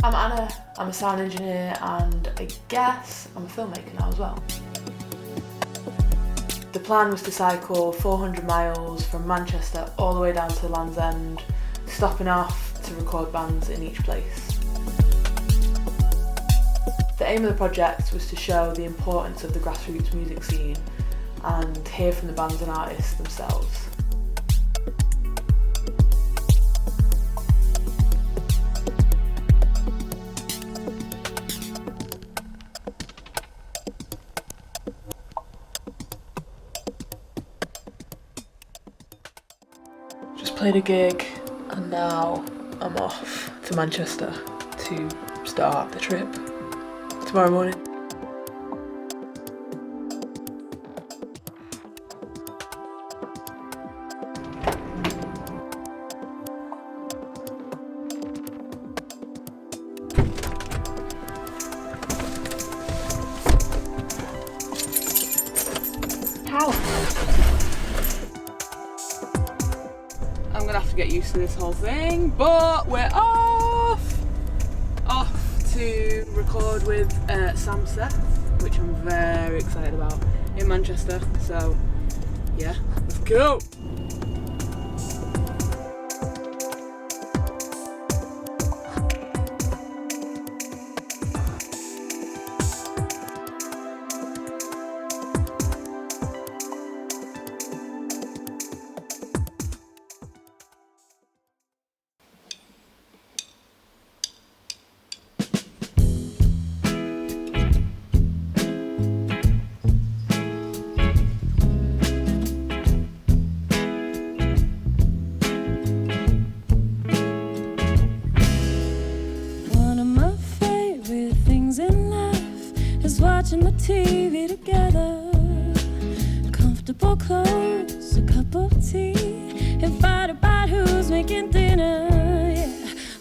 I'm Anna, I'm a sound engineer and I guess I'm a filmmaker now as well. The plan was to cycle 400 miles from Manchester all the way down to Land's End, stopping off to record bands in each place. The aim of the project was to show the importance of the grassroots music scene and hear from the bands and artists themselves. Just played a gig and now I'm off to Manchester to start the trip tomorrow morning. I'm gonna have to get used to this whole thing, but we're off to record with Sam Seth, which I'm very excited about, in Manchester. So yeah, let's go. Watching the TV together, comfortable clothes, a cup of tea, and fight about who's making dinner. Yeah,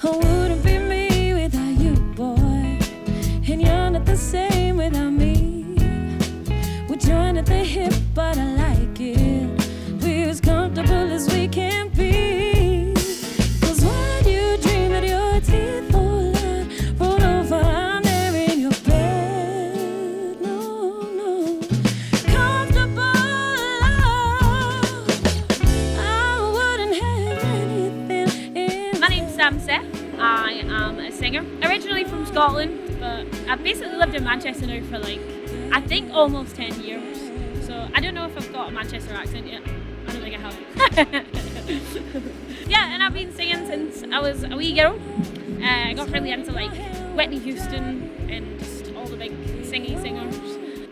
oh, wouldn't be me without you, boy, and you're not the same without me. We join at the hip, but I like it. We're as comfortable as we can be. 'Cause when you dream that your teeth fall out, roll over, I'm there in your bed. I'm Seth. I am a singer, originally from Scotland, but I've basically lived in Manchester now for I think almost 10 years. So I don't know if I've got a Manchester accent yet. I don't think I have. Yeah, and I've been singing since I was a wee girl. I got really into Whitney Houston and just all the big singers.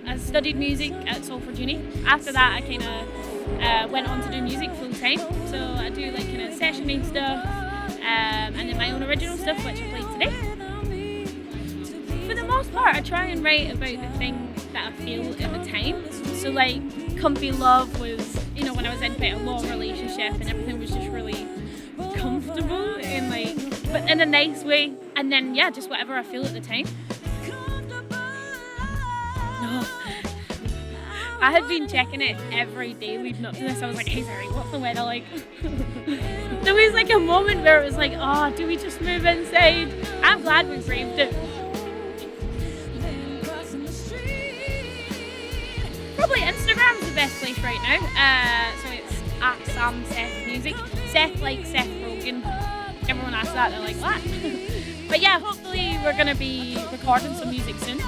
I studied music at Salford Uni. After that I kind of went on to do music full time. So I do kind of session-made stuff. And then my own original stuff, which I played today. For the most part, I try and write about the thing that I feel at the time. So Comfy Love was, when I was in quite a long relationship and everything was just really comfortable and but in a nice way. And then yeah, just whatever I feel at the time. No. I had been checking it every day leading up to this. I was like, hey Sarah, what's the weather like? There was a moment where it was oh, do we just move inside? I'm glad we braved it. Probably Instagram's the best place right now. So it's at Sam Seth Music. Seth like Seth Rogen. Everyone asks that, they're like, what? But yeah, hopefully we're going to be recording some music soon.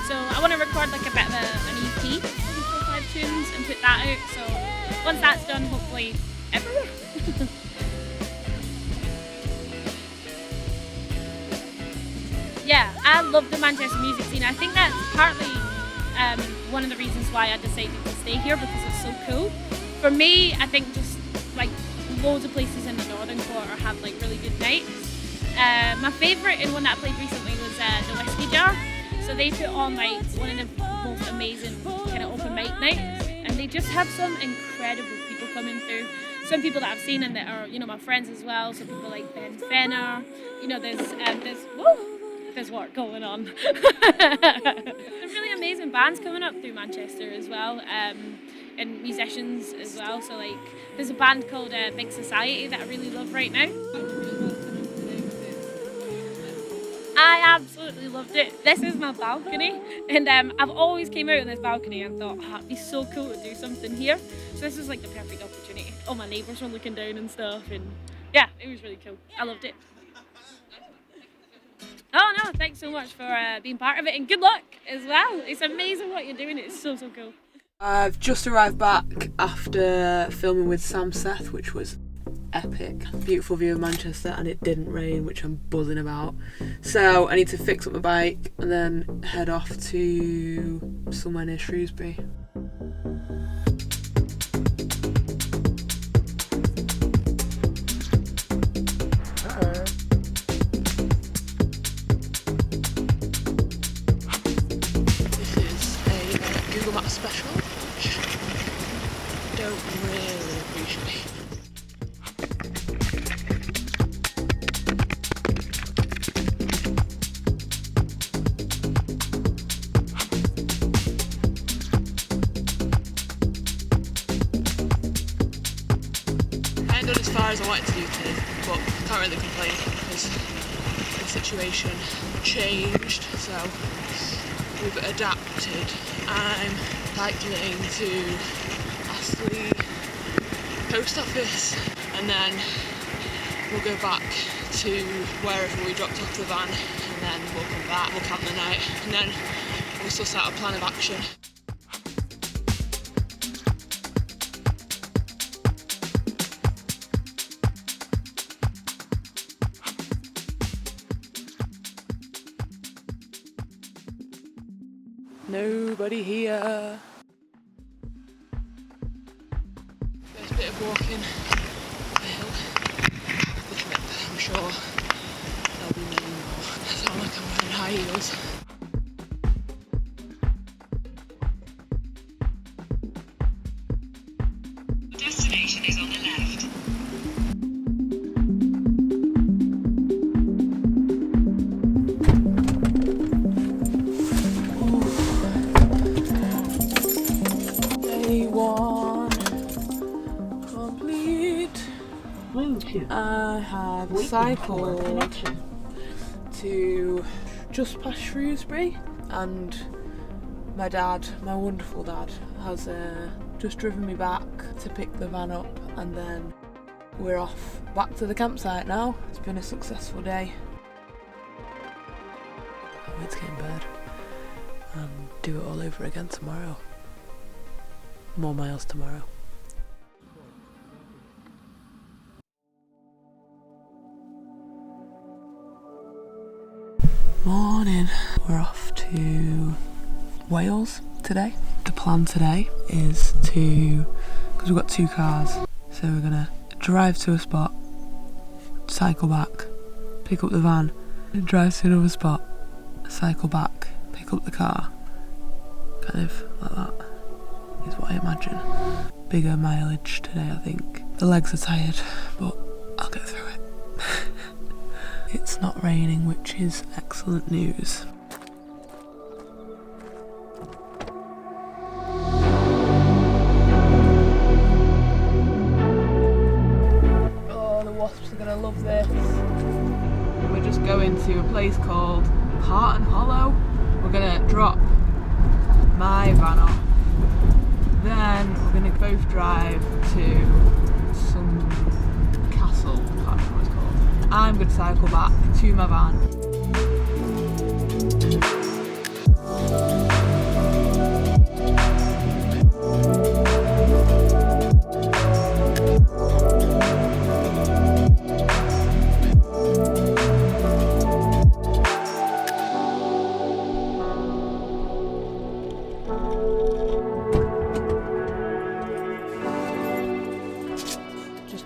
So I want to record a bit of an EP, maybe 4 or 5 tunes, and put that out. So once that's done, hopefully everywhere. Yeah, I love the Manchester music scene. I think that's partly one of the reasons why I decided to stay here, because it's so cool. For me, I think just loads of places in the Northern Quarter have really good nights. My favourite and one that I played recently was the Whiskey Jar. So they put on one of the most amazing kind of open mic nights, and they just have some incredible people coming through. Some people that I've seen and that are my friends as well. So people like Ben Fenner. There's work going on. There's really amazing bands coming up through Manchester as well, and musicians as well. So there's a band called Big Society that I really love right now. I absolutely loved it. This is my balcony, and I've always came out on this balcony and thought, it'd be so cool to do something here. So this was like the perfect opportunity. All my neighbours were looking down and stuff, and yeah, it was really cool. I loved it. Oh no, thanks so much for being part of it, and good luck as well. It's amazing what you're doing. It's so cool. I've just arrived back after filming with Sam Seth, which was epic. Beautiful view of Manchester, and it didn't rain, which I'm buzzing about. So I need to fix up my bike and then head off to somewhere near Shrewsbury. This is a Google Maps special, which I don't really appreciate. As far as I wanted to do today, but can't really complain because the situation changed, so we've adapted. I'm cycling to Astley post office, and then we'll go back to wherever we dropped off the van, and then we'll come back, we'll camp the night, and then we'll suss out a plan of action. Nobody here. First bit of walking up the hill. The trip, I'm sure there'll be many more. I sound like I'm wearing high heels. The destination is on the left. I have cycled to just past Shrewsbury, and my dad, my wonderful dad, has just driven me back to pick the van up, and then we're off back to the campsite now. It's been a successful day. I'm going to get in bed and do it all over again tomorrow. More miles tomorrow. Morning. We're off to Wales today. The plan today is to, because we've got 2 cars, so we're gonna drive to a spot, cycle back, pick up the van, and drive to another spot, cycle back, pick up the car. Kind of like that is what I imagine. Bigger mileage today, I think. The legs are tired, but I'll get through it. It's not raining, which is excellent news. Oh, the wasps are gonna love this. We're just going to a place called Parton Hollow. We're gonna drop my van off. Then we're gonna both drive to some castle, I can't remember what it's called. I'm going to cycle back to my van.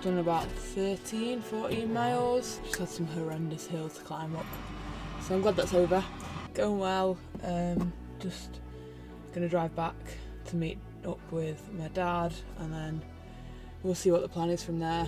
Done about 14 miles. Just had some horrendous hills to climb up, so I'm glad that's over. Going well. Just gonna drive back to meet up with my dad, and then we'll see what the plan is from there.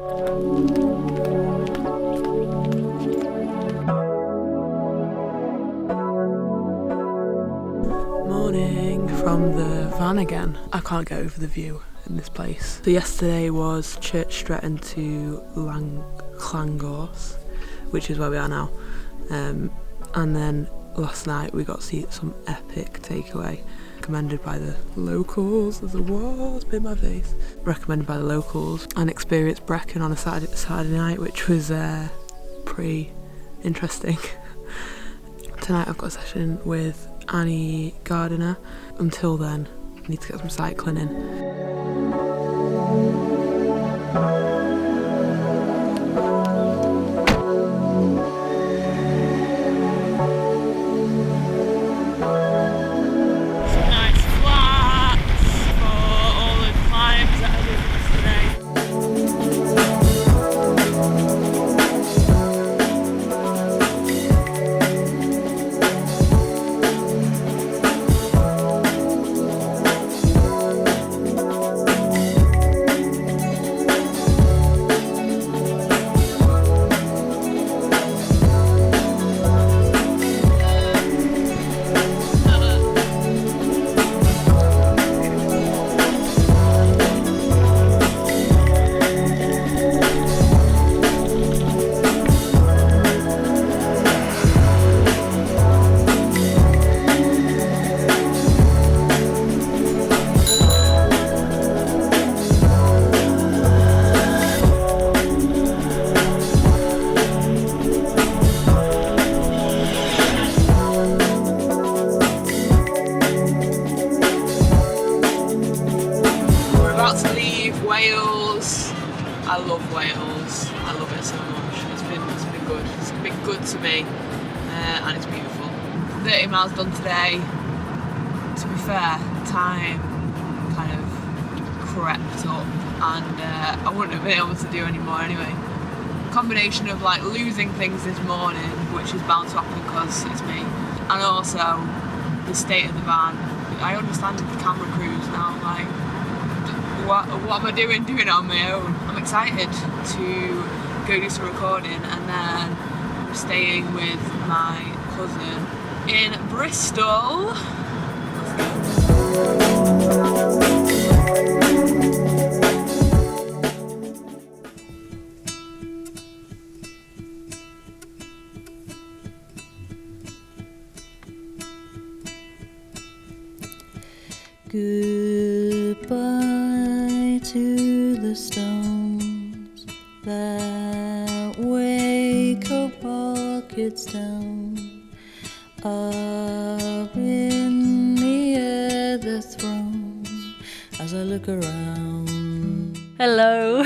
Morning from the van again. I can't get over the view in this place. So yesterday was Church Stretton to Llangors, which is where we are now. And then last night we got to see some epic takeaway, recommended by the locals. There's a wasp in my face. Recommended by the locals, and experienced Brecon on a Saturday night, which was pretty interesting. Tonight I've got a session with Annie Gardner. Until then, I need to get some cycling in. I love Wales. I love it so much. It's been good. It's been good to me, and it's beautiful. 30 miles done today. To be fair, time kind of crept up, and I wouldn't have been able to do any more anyway. Combination of like losing things this morning, which is bound to happen because it's me, and also the state of the van. I understand the camera crews now, like what am I doing it on my own? I'm excited to go do some recording, and then I'm staying with my cousin in Bristol. Goodbye to the stones that wake our pockets down. Up in the air they're thrown as I look around. Hello,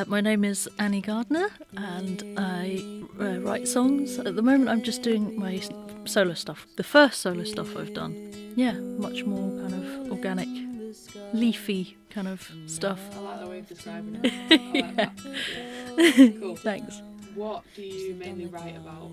my name is Annie Gardner, and I write songs. At the moment I'm just doing my solo stuff, the first solo stuff I've done. Yeah, much more kind of organic, leafy kind of stuff. I like the way of describing it. I like that. Cool. Thanks. What do you mainly write about?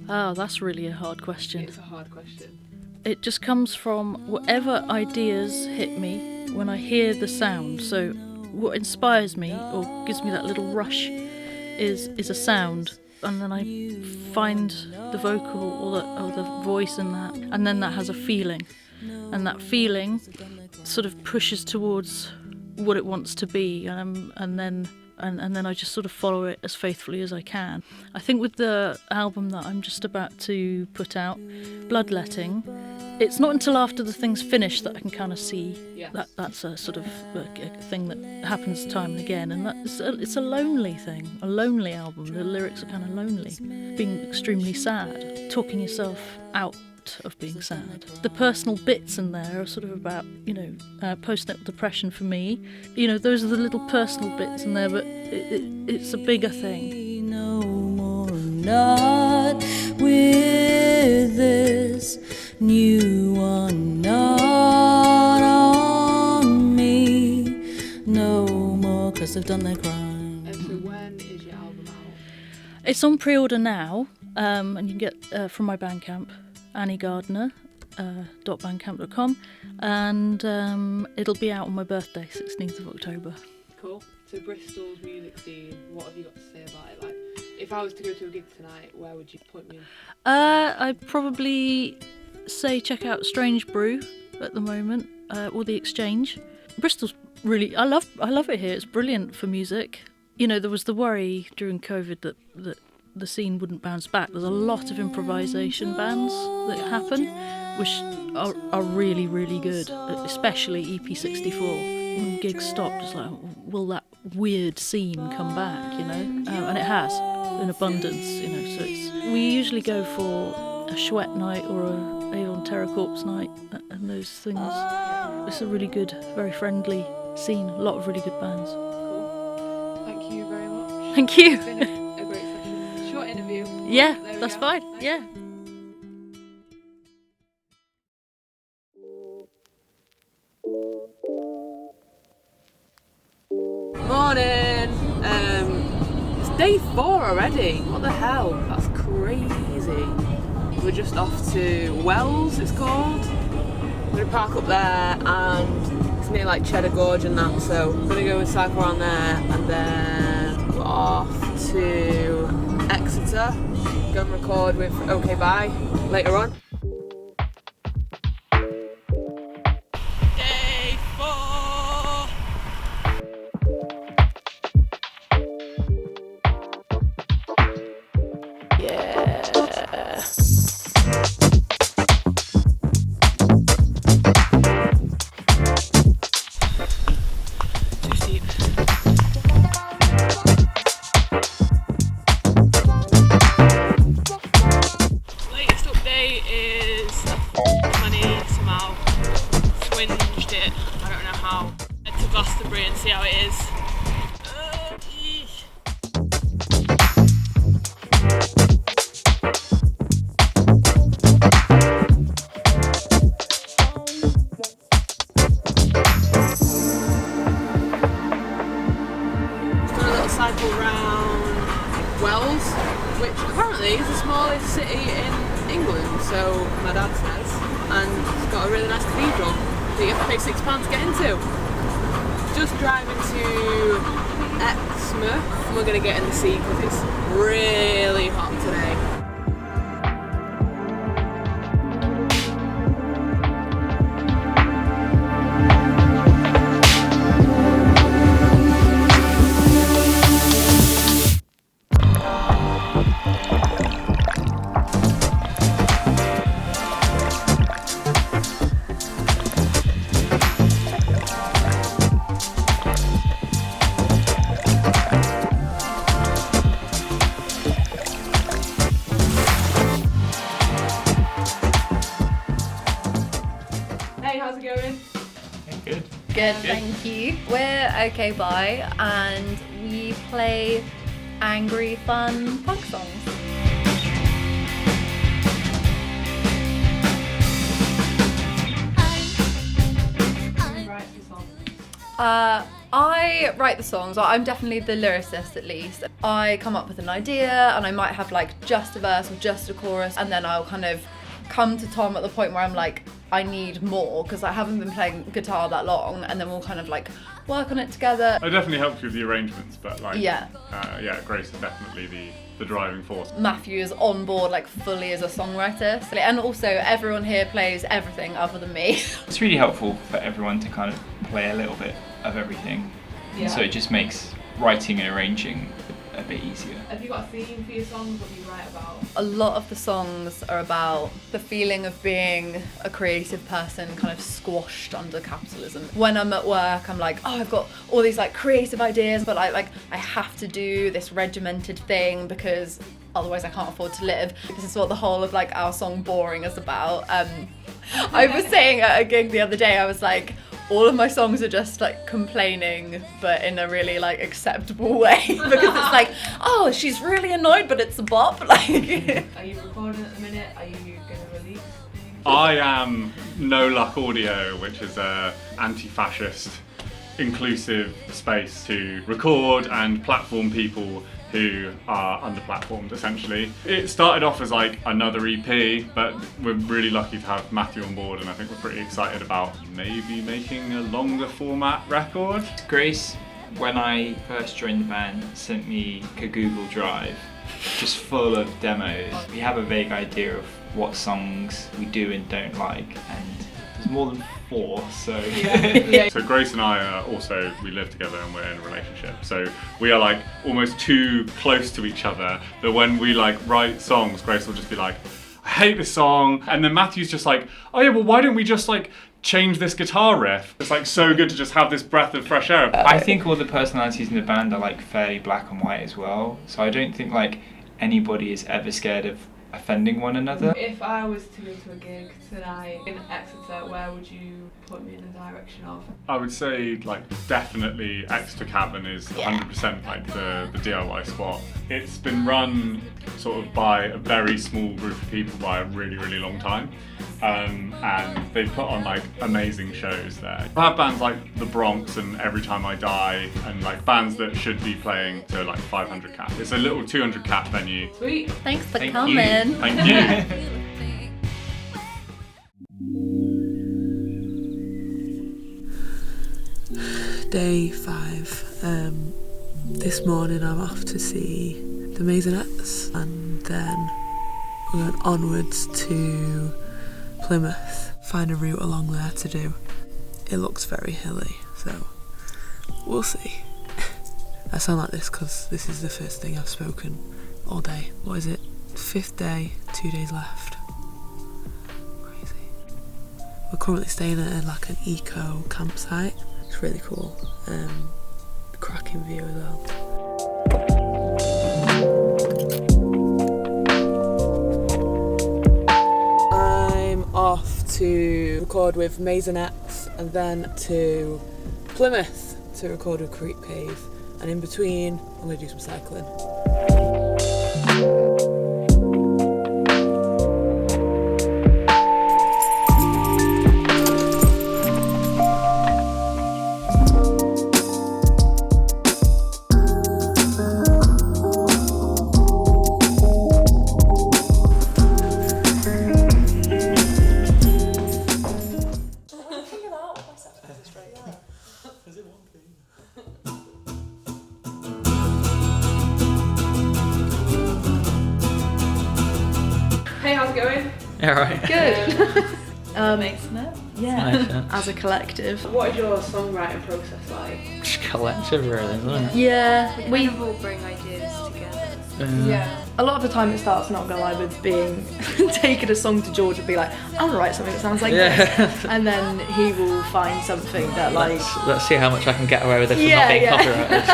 Oh, that's really a hard question. It's a hard question. It just comes from whatever ideas hit me when I hear the sound. So what inspires me or gives me that little rush is a sound, and then I find the vocal or the voice in that, and then that has a feeling, and that feeling sort of pushes towards what it wants to be, and then I just sort of follow it as faithfully as I can. I think with the album that I'm just about to put out, Bloodletting, it's not until after the thing's finished that I can kind of see that that's a sort of a thing that happens time and again, and it's a lonely thing, a lonely album. The lyrics are kind of lonely, being extremely sad, talking yourself out of being sad. The personal bits in there are sort of about, postnatal depression for me. Those are the little personal bits in there, but it's a bigger thing. No more, not with this new one, not on me. No more, 'cause they've done their crime. And so when is your album out? It's on pre-order now, and you can get from my Bandcamp, anniegardner.bandcamp.com, and it'll be out on my birthday, 16th of October. Cool. So Bristol's music scene, what have you got to say about it? Like, if I was to go to a gig tonight, where would you point me in? I'd probably say check out Strange Brew at the moment, or the Exchange. Bristol's really, I love it here. It's brilliant for music. You know, there was the worry during COVID that the scene wouldn't bounce back. There's a lot of improvisation bands that happen, which are really, really good, especially EP64. When gigs stopped, it's like, will that weird scene come back, you know? And it has, in abundance, you know. So we usually go for a Chouette night or a Avon Terror Corpse night and those things. It's a really good, very friendly scene. A lot of really good bands. Cool. Thank you very much. Thank you. It's been a great session. Short interview. Yeah, There we that's go. fine. Thank Yeah. Morning. It's day 4 already. What the hell? That's crazy. We're just off to Wells, it's called. We're gonna park up there, and it's near like Cheddar Gorge and that. So we're gonna go and cycle around there, and then we're off to Exeter. Go and record with OK Bye later on. Day 4. Too steep. Latest update is 20 somehow swinged it. I don't know how. Head to Glastonbury and see how it is. Eesh. Done a little cycle round Wells, which apparently is the smallest city in England, so my dad says, and it's got a really nice cathedral that you have to pay £6 to get into. Just driving to Exmouth, and we're going to get in the sea because it's really hot today. Hey, how's it going? Good. Good, thank you. We're OK Bye, and we play angry, fun punk songs. I write the songs. I'm definitely the lyricist, at least. I come up with an idea, and I might have like just a verse or just a chorus, and then I'll kind of come to Tom at the point where I'm like, I need more, because I haven't been playing guitar that long, and then we'll kind of like work on it together. I definitely helped you with the arrangements, but like, Yeah. Grace is definitely the driving force. Matthew is on board like fully as a songwriter, and also everyone here plays everything other than me. It's really helpful for everyone to kind of play a little bit of everything. Yeah. So it just makes writing and arranging a bit easier. Have you got a theme for your songs? What do you write about? A lot of the songs are about the feeling of being a creative person kind of squashed under capitalism. When I'm at work, I'm like, oh, I've got all these like creative ideas, but I have to do this regimented thing because otherwise I can't afford to live. This is what the whole of like our song Boring is about. I was saying at a gig the other day, I was like, all of my songs are just like complaining, but in a really like acceptable way, because it's like, oh, she's really annoyed, but it's a bop. Like, Are you recording at the minute? Are you going to release things? I am No Luck Audio, which is a anti-fascist, inclusive space to record and platform people who are under-platformed, essentially. It started off as like another EP, but we're really lucky to have Matthew on board, and I think we're pretty excited about maybe making a longer format record. Grace when I first joined the band, sent me a Google Drive just full of demos. We have a vague idea of what songs we do and don't like, and there's more than 4, so... So Grace and I are also, we live together and we're in a relationship, so we are like almost too close to each other that when we like write songs, Grace will just be like, I hate this song, and then Matthew's just like, oh yeah, well why don't we just like change this guitar riff? It's like so good to just have this breath of fresh air. I think all the personalities in the band are like fairly black and white as well, so I don't think like anybody is ever scared of offending one another. If I was to go to a gig tonight in Exeter, where would you put me in the direction of? I would say like definitely Exeter Cabin is 100% like the DIY spot. It's been run sort of by a very small group of people by a really, really long time. And they put on like amazing shows there. I have bands like The Bronx and Every Time I Die, and like bands that should be playing to like 500 cap. It's a little 200 cap venue. Sweet. Thanks for Thank coming. you. Thank you. Day 5. This morning I'm off to see the Maisonettes, and then we're going onwards to Plymouth, find a route along there to do. It looks very hilly, so we'll see. I sound like this because this is the first thing I've spoken all day. What is it? 5th day, 2 days left. Crazy. We're currently staying at like an eco campsite. It's really cool. Cracking view as well. Off to record with Maisonettes and then to Plymouth to record with Creep Cave, and in between I'm going to do some cycling. Hey, how's it going? Alright. Good. Makes it. Yeah. Makes sense. As a collective. What is your songwriting process like? Just collective, really, isn't it? Yeah. We all bring ideas together. Yeah. A lot of the time it starts, not gonna lie, with being taking a song to George and be like, I'm gonna write something that sounds like this, and then he will find something that like. Let's see how much I can get away with this without being copyrighted.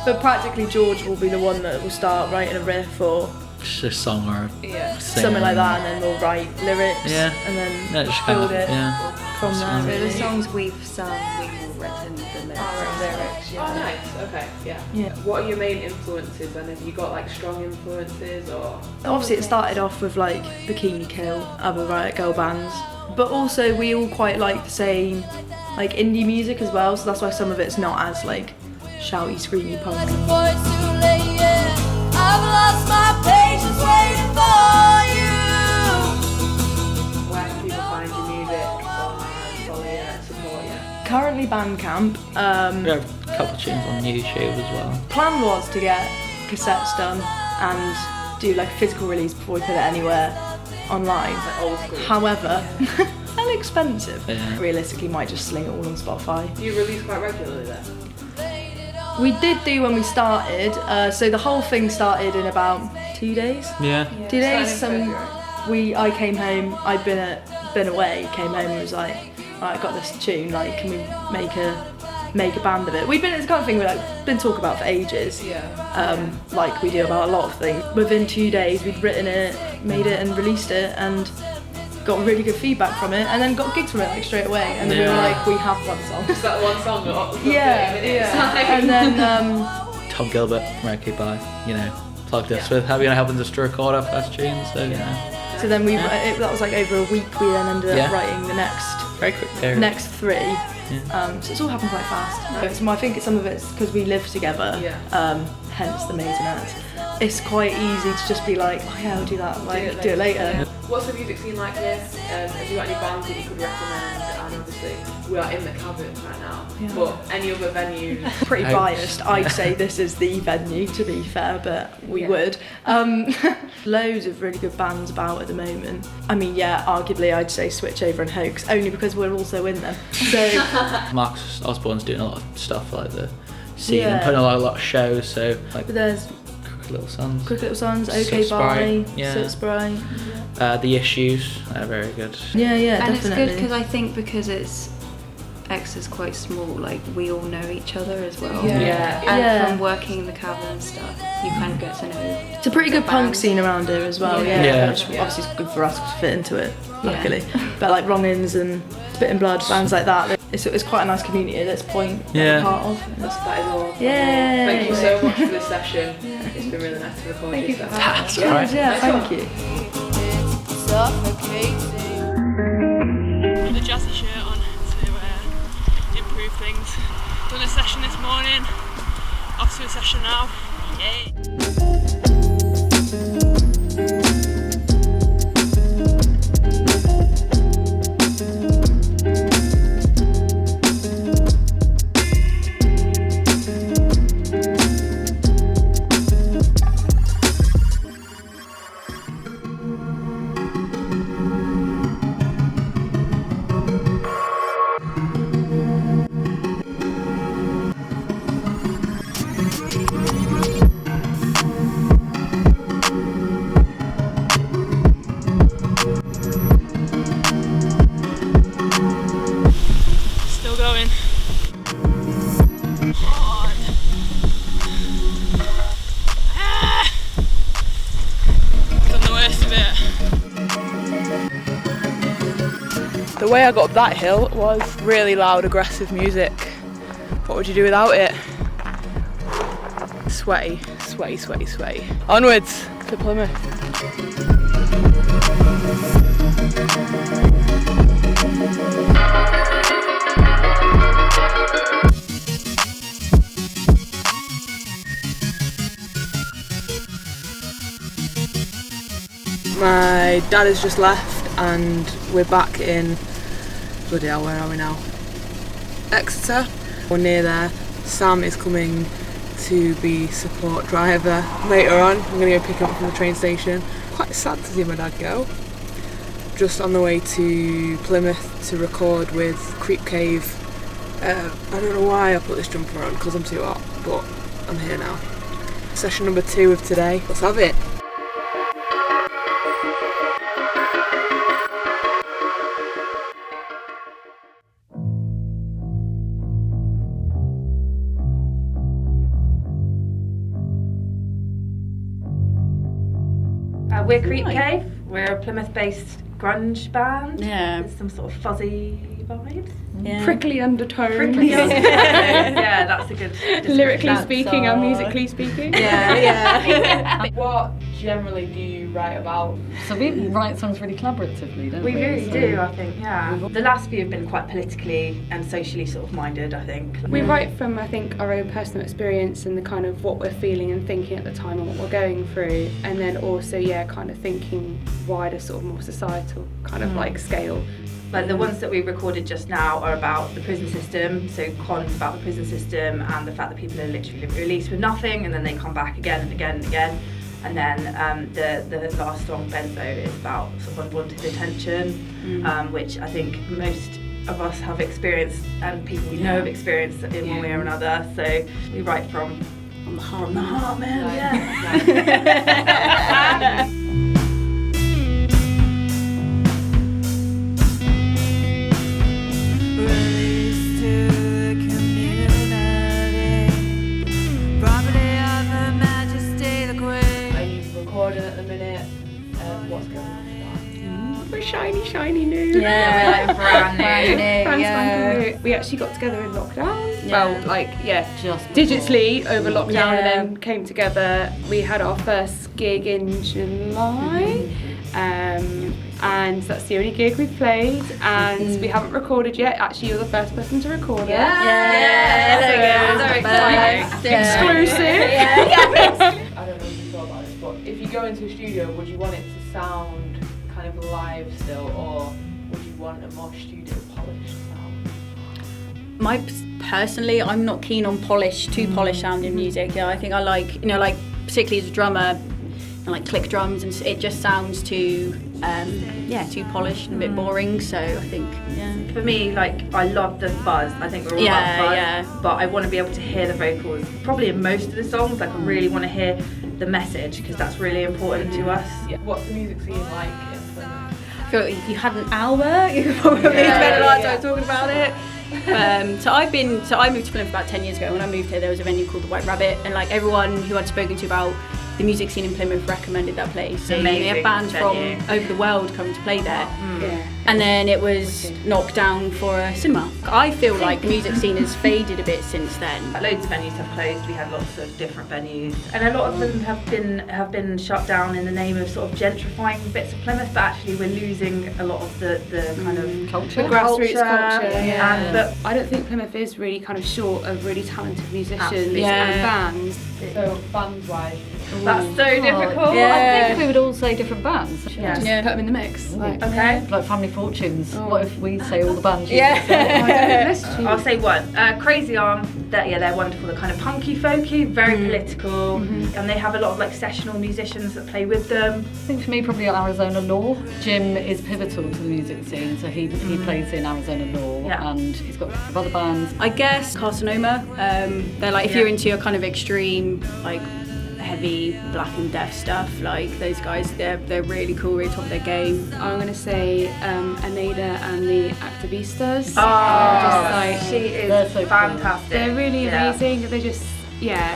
But practically George will be the one that will start writing a riff or Just a song or a something like that, and then we'll write lyrics, and then just build kind of, it from there. So the Really. songs we've sung, we've all written the lyrics. Oh, nice. Okay. Yeah. What are your main influences, and have you got like strong influences or? Obviously it started off with like Bikini Kill, other Riot Girl bands, but also we all quite like the same like indie music as well, so that's why some of it's not as like shouty, screamy punk. I've lost my patience waiting for you. Where can people find your music or follow you, support you? Currently Bandcamp. We have a couple of tunes on YouTube as well. Plan was to get cassettes done and do like a physical release before we put it anywhere online. Like old school. However, hell expensive. Yeah. Realistically, might just sling it all on Spotify. Do you release quite regularly then? We did do when we started, so the whole thing started in about 2 days. Yeah. 2 days. Starting in February. I came home. I'd been away. Came home and was like, right, I got this tune. Like, can we make a band of it? It's the kind of thing we've been talking about for ages. Yeah. Like we do about a lot of things. Within 2 days, we'd written it, made it, and released it, and got really good feedback from it, and then got gigs from it like straight away. And then we were like, we have one song. Just that one song got 30 Yeah. And then Tom Gilbert from Red Key By, plugged us with having helping us to record our first tune, so so then that was like over a week. We then ended up writing the very quick period. next 3. So it's all happened quite fast. So I think some of it's because we live together, hence the Maisonettes. it's quite easy to just be like, oh yeah, I'll do that, like do it later. What's the music scene like here? Have you got any bands that you could recommend? And obviously we are in the Cavern right now, but any other venues? Pretty biased, I'd say this is the venue, to be fair, but we would. Loads of really good bands about at the moment. I mean, yeah, arguably I'd say Switchover and Hoax, only because we're also in them. So Marcus Osborne's doing a lot of stuff like the scene and putting a lot of shows, so like but there's Crooked Little Sons, OK Bye, Shrewsbury. The Issues, they're very good. Yeah, and definitely. it's good because I think because Exeter's quite small, like we all know each other as well. And from working in the Cavern and stuff, you kind of get to know. It's a pretty good punk scene around here as well. Which obviously is good for us to fit into it, luckily. But like Wrong-Ins and Spit and Blood, bands like that. It's quite a nice community at this point to be part of. That is all. Yeah. Thank you so much for this session. It's been really nice to record you. That's right. Thank you. With a jazzy shirt on to improve things. Done a session this morning, off to a session now. Yay! The way I got up that hill was really loud, aggressive music. What would you do without it? Sweaty, sweaty, sweaty, sweaty. Onwards to Plymouth. My dad has just left and we're back in, bloody hell, where are we now? Exeter. We're near there. Sam is coming to be support driver later on. I'm going to go pick him up from the train station. Quite sad to see my dad go. Just on the way to Plymouth to record with Creep Cave. I don't know why I put this jumper on because I'm too hot, but I'm here now. Session number 2 of today. Let's have it. We're Creep Cave. We're a Plymouth-based grunge band. Yeah. With some sort of fuzzy vibes. Yeah. Prickly undertones. Prickly undertones. Yeah, that's a good lyrically speaking and musically speaking. Yeah. What generally do you write about? So we write songs really collaboratively, don't we? We really do, I think, yeah. The last few have been quite politically and socially sort of minded, I think. We write from, I think, our own personal experience and the kind of what we're feeling and thinking at the time and what we're going through, and then also, kind of thinking wider, sort of more societal kind of like scale. Like the ones that we recorded just now are about the prison system, so Con's about the prison system and the fact that people are literally released with nothing and then they come back again and again and again. And then the last song, Benzo, is about sort of unwanted attention, which I think most of us have experienced and people we know have experienced in one way or another. So we write from the heart. From the heart, man, yeah. Shiny new. Yeah, we're like brand new. We actually got together in lockdown. Yeah. Well, just digitally over lockdown and then came together. We had our first gig in July. And that's the only gig we've played, and we haven't recorded yet. Actually, you're the first person to record it. Yeah, there we go. Exclusive. I don't know if you saw that. go into a studio, would you want it to sound kind of live still, or would you want a more studio polished sound? Personally, I'm not keen on polished sounding music. Yeah, I think I like, like particularly as a drummer, I like click drums, and it just sounds too polished and a bit boring. So I think, for me, like, I love the buzz. I think we're all about buzz, but I want to be able to hear the vocals. Probably in most of the songs, like I really want to hear the message, because that's really important to us. What's the music scene like in Plymouth? I feel like if you had an hour, you could probably spend a lot of time talking about it. So I moved to Plymouth about 10 years ago. When I moved here, there was a venue called the White Rabbit, and like everyone who I'd spoken to about the music scene in Plymouth recommended that place. So they have bands from over the world coming to play there. And then it was knocked down for a cinema. I feel like the music scene has faded a bit since then. Loads of venues have closed. We had lots of different venues, and a lot of them have been shut down in the name of sort of gentrifying bits of Plymouth. But actually, we're losing a lot of the kind of culture, the grassroots culture. But I don't think Plymouth is really kind of short of really talented musicians and bands. So bands-wise. That's so difficult. I think we would all say different bands. Just put them in the mix. Like, okay. Like Family Fortunes. What if we say all the bands? I'll say one. Crazy Arm. They're wonderful. They're kind of punky, folky, very political, and they have a lot of like sessional musicians that play with them. I think for me, probably Arizona Law. Jim is pivotal to the music scene, so he plays in Arizona Law, and he's got a couple of other bands. I guess Carcinoma. They're like, if you're into your kind of extreme, like heavy black and death stuff, like those guys, they're really cool, really top of their game. I'm gonna say Aneda and the Activistas. She is so fantastic. They're really amazing. They're just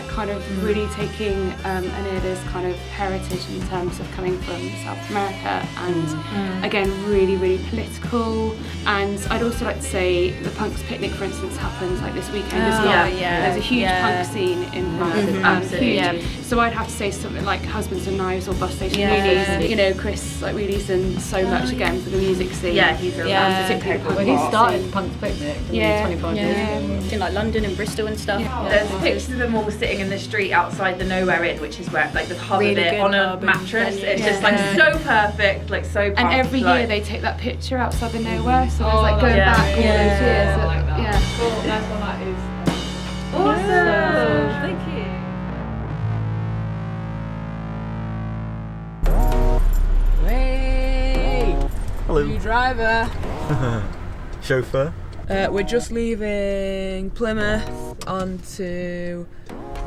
kind of really taking Aneda's kind of heritage in terms of coming from South America, and again really, really political. And I'd also like to say the Punks Picnic, for instance, happens like this weekend as well. There's a huge punk scene in Plymouth, absolutely. So I'd have to say something like Husbands and Knives or Bus Station Wheelies. Chris like Wheelies and so much again for the music scene. He's a well, he started Punk's Picnic 25 years ago. In like London and Bristol and stuff. There's pictures of them all sitting in the street outside the Nowhere Inn, which is where like the hub really of it on a mattress. It's just like so perfect, like so pumped. And every year they take that picture outside the Nowhere, so there's like going back all those years. I like that. Cool, nice one, that is. Awesome. Thank you. Hey! Hello. New driver. Chauffeur. We're just leaving Plymouth on to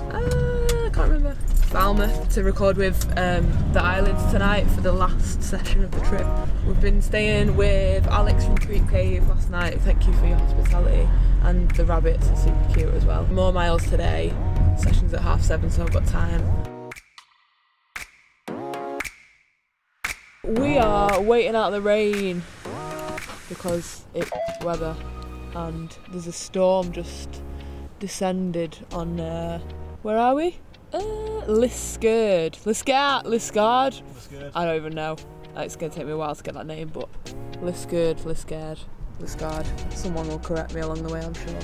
I can't remember, Falmouth, to record with the Islands tonight for the last session of the trip. We've been staying with Alex from Creek Cave last night. Thank you for your hospitality, and the rabbits are super cute as well. More miles today. Session's at 7:30, so I've got time. We are waiting out the rain because it's weather, and there's a storm just descended on where are we? Liskeard. I don't even know. It's going to take me a while to get that name, but Liskeard. Someone will correct me along the way, I'm sure.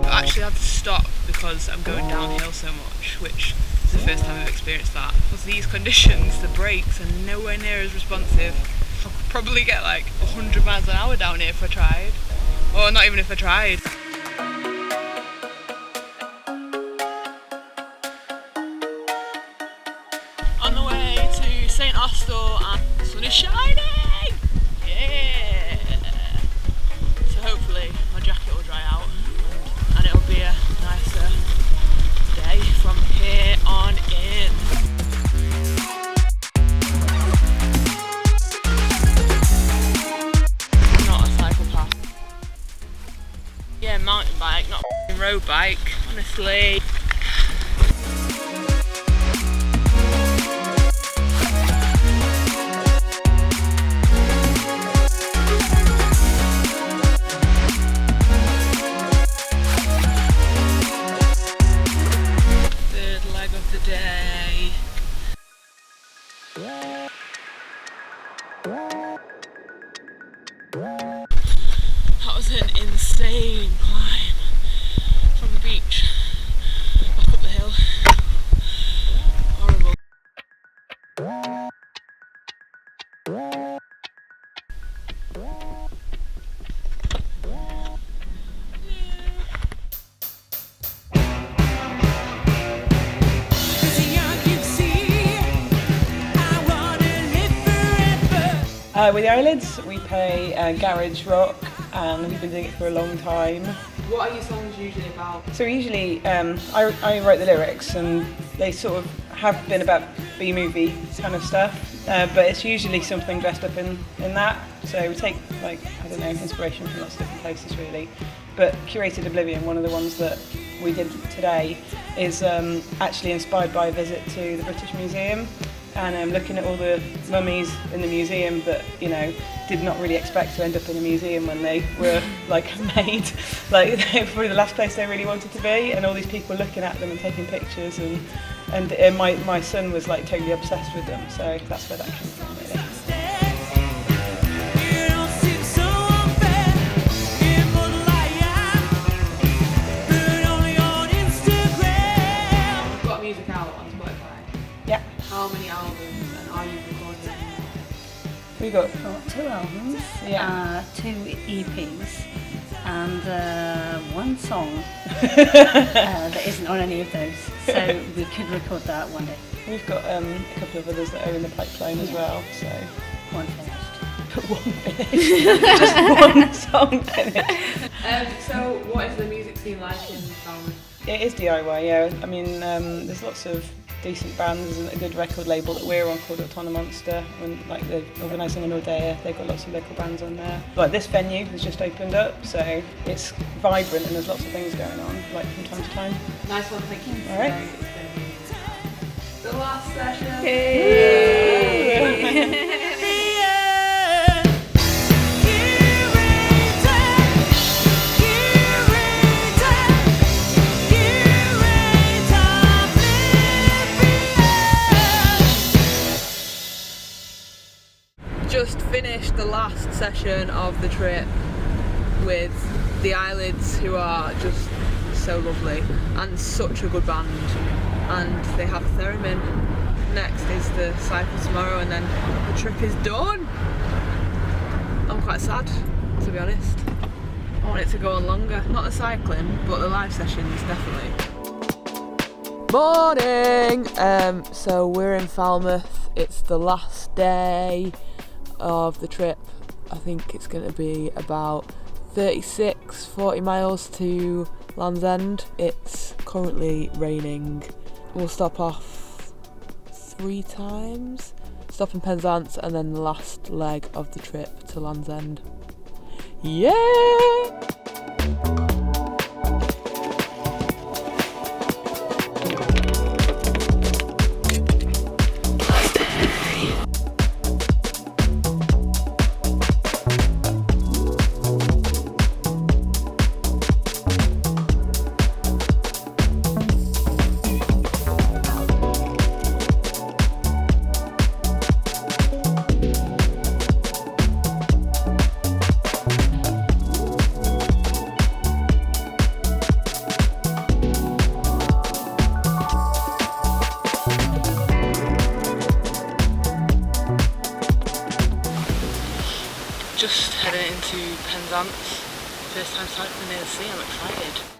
Actually had to stop because I'm going downhill so much, which is the first time I've experienced that. Because these conditions, the brakes are nowhere near as responsive. I could probably get like 100 miles an hour down here if I tried. Or not even if I tried. On the way to St Austell and the sun is shining! Yeah! So hopefully my jacket will dry out. And it'll be a nicer day from here on in. Sleep. Third leg of the day. That was an insane climb from the beach back up the hill. Horrible. With the Eyelids, we play garage rock, and we've been doing it for a long time. What are your songs usually about? So usually, I write the lyrics, and they sort of have been about B-movie kind of stuff, but it's usually something dressed up in that. So we take, like, I don't know, inspiration from lots of different places really. But Curated Oblivion, one of the ones that we did today, is actually inspired by a visit to the British Museum. And looking at all the mummies in the museum that, you know, did not really expect to end up in a museum when they were like made. Like, they were probably the last place they really wanted to be, and all these people looking at them and taking pictures, and my son was like totally obsessed with them, so that's where that came from really. How many albums, and are you recording? We got 2 albums, 2 EPs, and 1 song that isn't on any of those. So we could record that one day. We've got a couple of others that are in the pipeline as well. So 1 finished. 1 finished. Just 1 song finished. So what is the music scene like in Falmouth? It is DIY, yeah. I mean, there's lots of decent bands and a good record label that we're on called Autonomonster, and like they're organising an Ordea, they've got lots of local bands on there. Like this venue has just opened up, so it's vibrant and there's lots of things going on, like from time to time. Nice one, thank you. All right. The last session. Hey. Just finished the last session of the trip with the Eyelids, who are just so lovely and such a good band, and they have a theremin. Next is the cycle tomorrow, and then the trip is done. I'm quite sad, to be honest. I want it to go on longer. Not the cycling, but the live sessions definitely. Morning! So we're in Falmouth. It's the last day of the trip. I think it's going to be about 40 miles to Land's End. It's currently raining. We'll stop off 3 times. Stop in Penzance, and then the last leg of the trip to Land's End. Yeah! Just heading into Penzance. First time cycling near the sea, I'm excited.